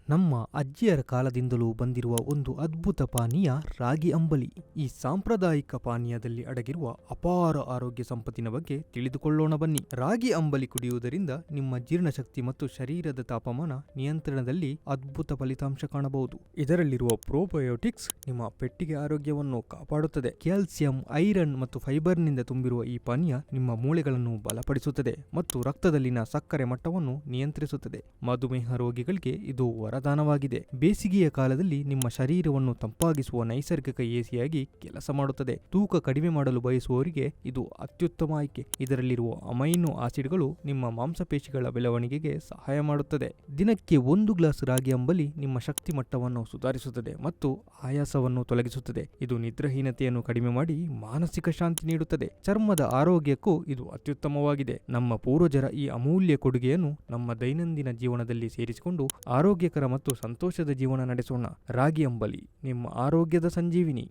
ನಮ್ಮ ಅಜ್ಜಿಯರ ಕಾಲದಿಂದಲೂ ಬಂದಿರುವ ಒಂದು ಅದ್ಭುತ ಪಾನೀಯ ರಾಗಿ ಅಂಬಲಿ. ಈ ಸಾಂಪ್ರದಾಯಿಕ ಪಾನೀಯದಲ್ಲಿ ಅಡಗಿರುವ ಅಪಾರ ಆರೋಗ್ಯ ಸಂಪತ್ತಿನ ಬಗ್ಗೆ ತಿಳಿದುಕೊಳ್ಳೋಣ ಬನ್ನಿ. ರಾಗಿ ಅಂಬಲಿ ಕುಡಿಯುವುದರಿಂದ ನಿಮ್ಮ ಜೀರ್ಣಶಕ್ತಿ ಮತ್ತು ಶರೀರದ ತಾಪಮಾನ ನಿಯಂತ್ರಣದಲ್ಲಿ ಅದ್ಭುತ ಫಲಿತಾಂಶ ಕಾಣಬಹುದು. ಇದರಲ್ಲಿರುವ ಪ್ರೋಬಯೋಟಿಕ್ಸ್ ನಿಮ್ಮ ಪೆಟ್ಟಿಗೆ ಆರೋಗ್ಯವನ್ನು ಕಾಪಾಡುತ್ತದೆ. ಕ್ಯಾಲ್ಸಿಯಂ, ಐರನ್ ಮತ್ತು ಫೈಬರ್ನಿಂದ ತುಂಬಿರುವ ಈ ಪಾನೀಯ ನಿಮ್ಮ ಮೂಳೆಗಳನ್ನು ಬಲಪಡಿಸುತ್ತದೆ ಮತ್ತು ರಕ್ತದಲ್ಲಿನ ಸಕ್ಕರೆ ಮಟ್ಟವನ್ನು ನಿಯಂತ್ರಿಸುತ್ತದೆ. ಮಧುಮೇಹ ರೋಗಿಗಳಿಗೆ ಇದು ವರದಾನವಾಗಿದೆ. ಬೇಸಿಗೆಯ ಕಾಲದಲ್ಲಿ ನಿಮ್ಮ ಶರೀರವನ್ನು ತಂಪಾಗಿಸುವ ನೈಸರ್ಗಿಕ ಎಸಿಯಾಗಿ ಕೆಲಸ ಮಾಡುತ್ತದೆ. ತೂಕ ಕಡಿಮೆ ಮಾಡಲು ಬಯಸುವವರಿಗೆ ಇದು ಅತ್ಯುತ್ತಮ ಆಯ್ಕೆ. ಇದರಲ್ಲಿರುವ ಅಮೈನೋ ಆಸಿಡ್ಗಳು ನಿಮ್ಮ ಮಾಂಸಪೇಶಿಗಳ ಬೆಳವಣಿಗೆಗೆ ಸಹಾಯ ಮಾಡುತ್ತದೆ. ದಿನಕ್ಕೆ 1 ಗ್ಲಾಸ್ ರಾಗಿ ಅಂಬಲಿ ನಿಮ್ಮ ಶಕ್ತಿ ಮಟ್ಟವನ್ನು ಸುಧಾರಿಸುತ್ತದೆ ಮತ್ತು ಆಯಾಸವನ್ನು ತೊಲಗಿಸುತ್ತದೆ. ಇದು ನಿದ್ರಾಹೀನತೆಯನ್ನು ಕಡಿಮೆ ಮಾಡಿ ಮಾನಸಿಕ ಶಾಂತಿ ನೀಡುತ್ತದೆ. ಚರ್ಮದ ಆರೋಗ್ಯಕ್ಕೂ ಇದು ಅತ್ಯುತ್ತಮವಾಗಿದೆ. ನಮ್ಮ ಪೂರ್ವಜರ ಈ ಅಮೂಲ್ಯ ಕೊಡುಗೆಯನ್ನು ನಮ್ಮ ದೈನಂದಿನ ಜೀವನದಲ್ಲಿ ಸೇರಿಸಿಕೊಂಡು ಆರೋಗ್ಯಕರ ಮತ್ತು ಸಂತೋಷದ ಜೀವನ ನಡೆಸೋಣ. ರಾಗಿ ಅಂಬಲಿ ನಿಮ್ಮ ಆರೋಗ್ಯದ ಸಂಜೀವಿನಿ.